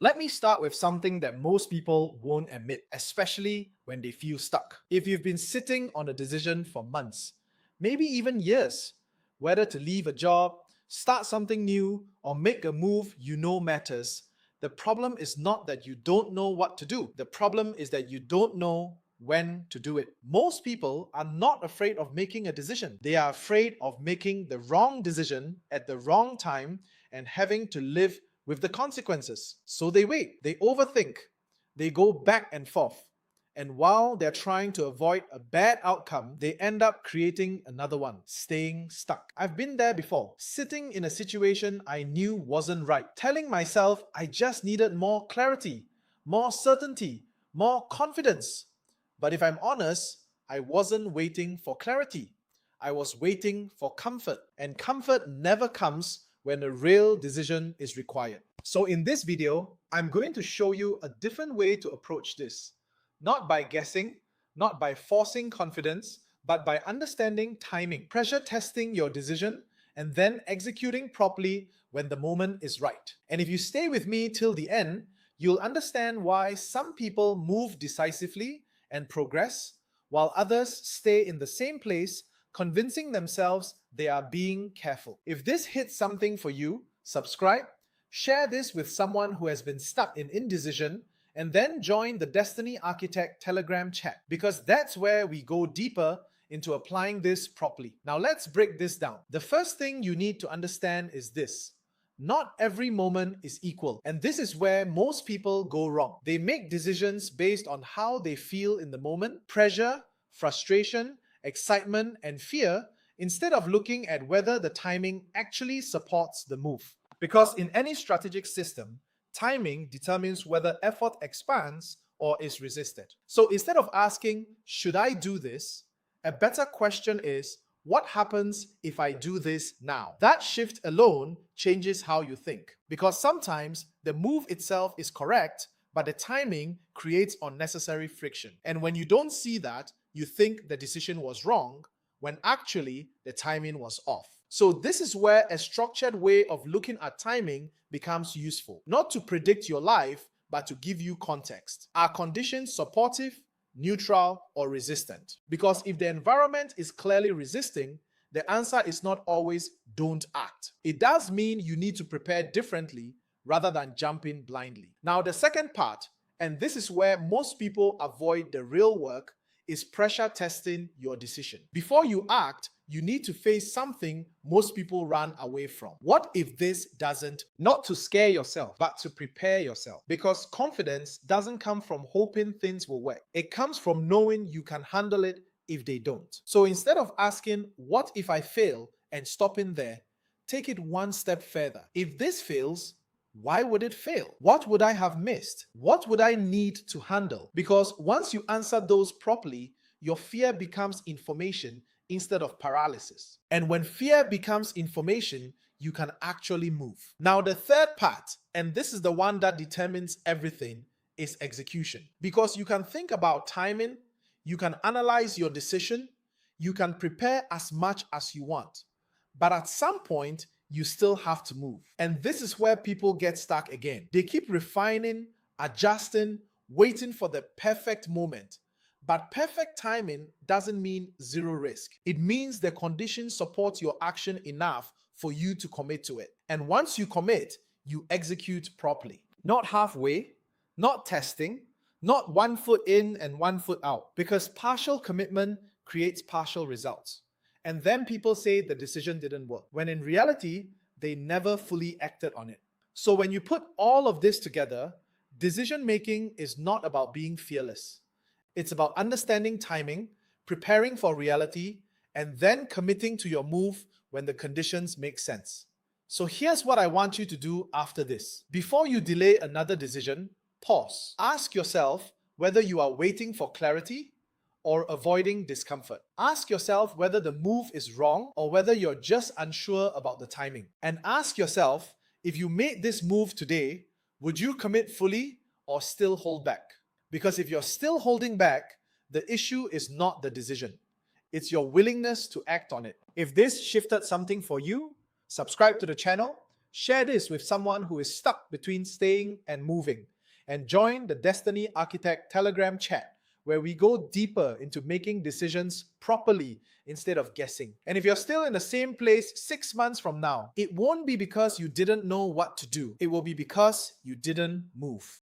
Let me start with something that most people won't admit, especially when they feel stuck. If you've been sitting on a decision for months, maybe even years, whether to leave a job, start something new, or make a move you know matters, the problem is not that you don't know what to do. The problem is that you don't know when to do it. Most people are not afraid of making a decision. They are afraid of making the wrong decision at the wrong time and having to live with the consequences. So they wait, they overthink, they go back and forth. And while they're trying to avoid a bad outcome, they end up creating another one, staying stuck. I've been there before, sitting in a situation I knew wasn't right, telling myself I just needed more clarity, more certainty, more confidence. But if I'm honest, I wasn't waiting for clarity. I was waiting for comfort. And comfort never comes when a real decision is required. So in this video, I'm going to show you a different way to approach this. Not by guessing, not by forcing confidence, but by understanding timing, pressure testing your decision, and then executing properly when the moment is right. And if you stay with me till the end, you'll understand why some people move decisively and progress, while others stay in the same place, convincing themselves they are being careful. If this hits something for you, subscribe, share this with someone who has been stuck in indecision, and then join the Destiny Architect Telegram chat, because that's where we go deeper into applying this properly. Now let's break this down. The first thing you need to understand is this. Not every moment is equal, and this is where most people go wrong. They make decisions based on how they feel in the moment, pressure, frustration, excitement, and fear, instead of looking at whether the timing actually supports the move. Because in any strategic system, timing determines whether effort expands or is resisted. So instead of asking, should I do this? A better question is, what happens if I do this now? That shift alone changes how you think. Because sometimes the move itself is correct, but the timing creates unnecessary friction. And when you don't see that, you think the decision was wrong, when actually the timing was off. So this is where a structured way of looking at timing becomes useful. Not to predict your life, but to give you context. Are conditions supportive, neutral, or resistant? Because if the environment is clearly resisting, the answer is not always don't act. It does mean you need to prepare differently rather than jumping blindly. Now, the second part, and this is where most people avoid the real work, is pressure testing your decision. Before you act, you need to face something most people run away from. What if this doesn't? Not to scare yourself, but to prepare yourself. Because confidence doesn't come from hoping things will work. It comes from knowing you can handle it if they don't. So instead of asking, what if I fail, and stopping there, take it one step further. If this fails, why would it fail? What would I have missed? What would I need to handle? Because once you answer those properly, your fear becomes information instead of paralysis. And when fear becomes information, you can actually move. Now, the third part, and this is the one that determines everything, is execution. Because you can think about timing, you can analyze your decision, you can prepare as much as you want. But at some point, you still have to move. And this is where people get stuck again. They keep refining, adjusting, waiting for the perfect moment. But perfect timing doesn't mean zero risk. It means the conditions support your action enough for you to commit to it. And once you commit, you execute properly. Not halfway, not testing, not 1 foot in and 1 foot out. Because partial commitment creates partial results. And then people say the decision didn't work, when in reality, they never fully acted on it. So when you put all of this together, decision making is not about being fearless. It's about understanding timing, preparing for reality, and then committing to your move when the conditions make sense. So here's what I want you to do after this. Before you delay another decision, pause. Ask yourself whether you are waiting for clarity or avoiding discomfort. Ask yourself whether the move is wrong or whether you're just unsure about the timing. And ask yourself, if you made this move today, would you commit fully or still hold back? Because if you're still holding back, the issue is not the decision. It's your willingness to act on it. If this shifted something for you, subscribe to the channel, Share this with someone who is stuck between staying and moving, and join the Destiny Architect Telegram chat where we go deeper into making decisions properly instead of guessing. And if you're still in the same place 6 months from now, it won't be because you didn't know what to do. It will be because you didn't move.